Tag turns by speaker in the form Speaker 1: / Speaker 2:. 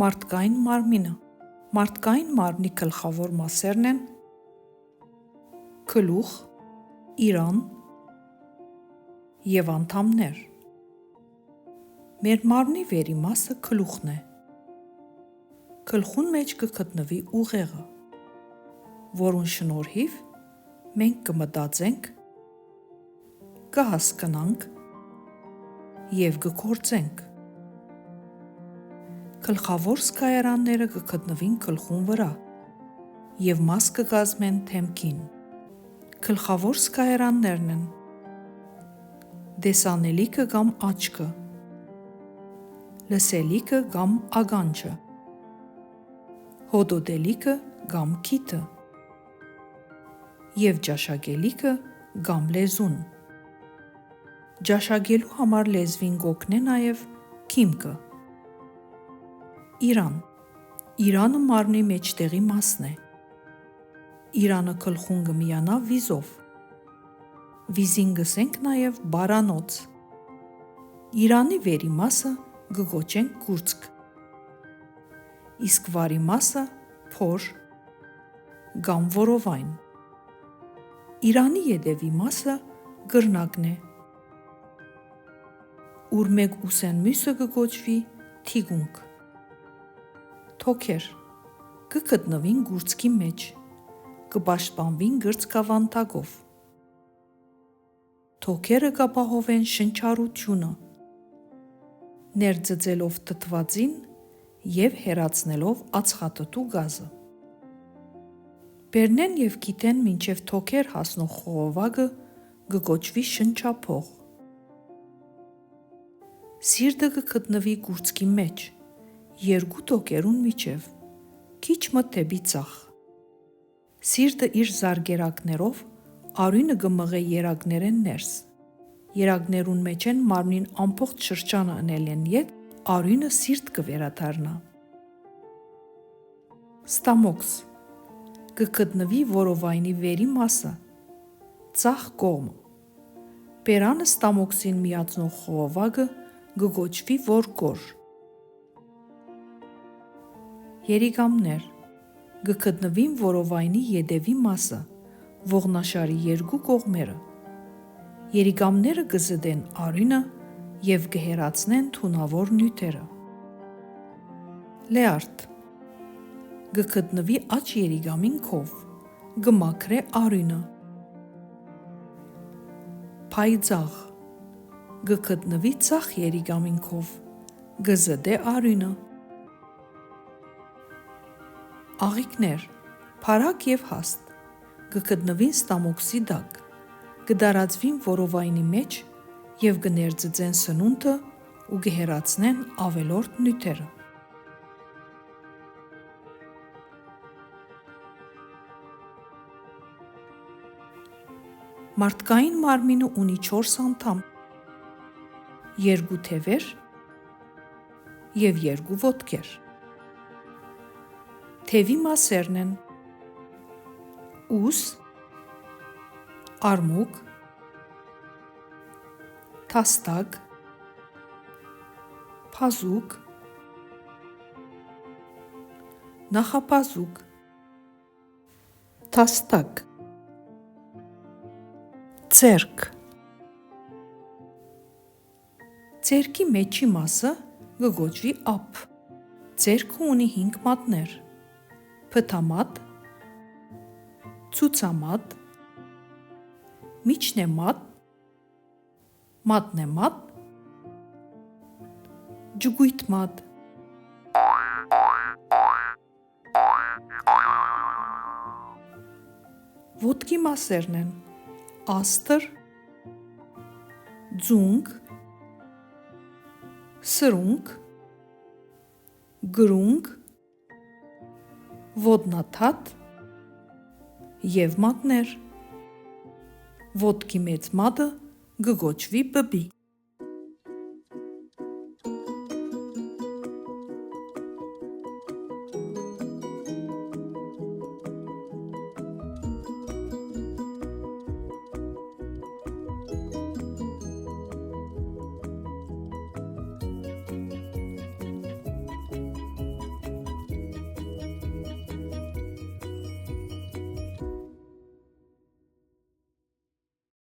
Speaker 1: Մարդկային մարմինը։ Մարդկային մարմնի գլխավոր մասերն են գլուխ, իրան և անդամներ։ Մեր մարմնի վերի մասը գլուխն է։ Գլխուն մեջ կգտնվի ուղեղը, որուն շնորհիվ մենք կմտածենք, կհասկանանք և կգործենք։ Գլխավոր զգայարանները կգտնվին գլխուն վրա և մաս կկազմեն դեմքին։ Գլխավոր զգայարաններն են տեսանելիքը կամ աչքը, լսելիքը կամ ականջը, հոդոդելիքը կամ քիթը և ճաշակելիքը կամ լեզուն։ Ճաշակելու համար լեզվին կօգնի նաև քիմքը։ Իրան։ Իրանը մարմնի մեջտեղի մասն է։ Իրանը գլխուն կմիանա վիզով։ Վիզին կսենք նաև բարանոց։ Իրանի վերի մասը կգոչենք կուրծք, իսկ վարի մասը փոր կամ որովայն։ Իրանի ետևի մասը կրնակն է, ուր մեկ ուսեն մյուսը կգոչվի թիկունք։ Թոքեր կգտնվին կուրծքի մեջ, կպաշտպանվին կրծքավանդակով։ Թոքերը կապահովեն շնչառությունը, ներծծելով թթվածին և հեռացնելով ածխաթթու գազը։ Բերնեն և գիտեն մինչև թոքեր հասնող խողովակը կգոչվի շնչափող։ Սիրտը կգտնվի կուրծքի մեջ, երկու թոքերուն միջև, քիչ մը դեպի ձախ։ Սիրտը իր զարկերակներով արյունը կմղե երակներեն ներս։ Երակներուն մեջ են մարմնին ամբողջ շրջանը ընելեն ետ, արյունը սիրտ կվերադառնա։ Ստամոքս կգտնվի որովայնի վերի մասը, ձախ կողմը։ Բերանը ստամոքսին միացնող խողովակը կգոչվի որգոր։ Երիկամներ կգտնվին որովայնի ետևի մասը, ողնաշարի երկու կողմերը։ Երիկամները կզդեն արյունը և կհեռացնեն թունավոր նյութերը։ Լեարդ կգտնվի աջ երիկամին քով, կմաքրե արյունը։ Փայձաղ կգտնվի ձախ երիկամին քով, կզդե արյունը։ Աղիքներ փարակ և հաստ կգտնվին ստամոքսի տակ, կդարածվին որովայնի մեջ և կներծծեն սնունդը ու կհեռացնեն ավելորդ նյութերը։ Մարդկային մարմինը ունի 4 անդամ, 2 թևեր և 2 ոտքեր։ Թևի մասերն են ուս, արմուկ, թաստակ, փազուկ, նախափազուկ, թաստակ։ Ձեռք։ Ձեռքի մեջի մասը կգոչվի ափ։ Ձեռքը ունի 5 մատներ՝ փթամատ, ցուցամատ, միջնեմատ, մատնեմատ, ջգույթմատ։ Ոտքի մասերն են աստր, ձունկ, սրունք, գրունկ, ոտնաթաթ և մատներ։ Ոտքի մեծ մատը կգոչվի բբի։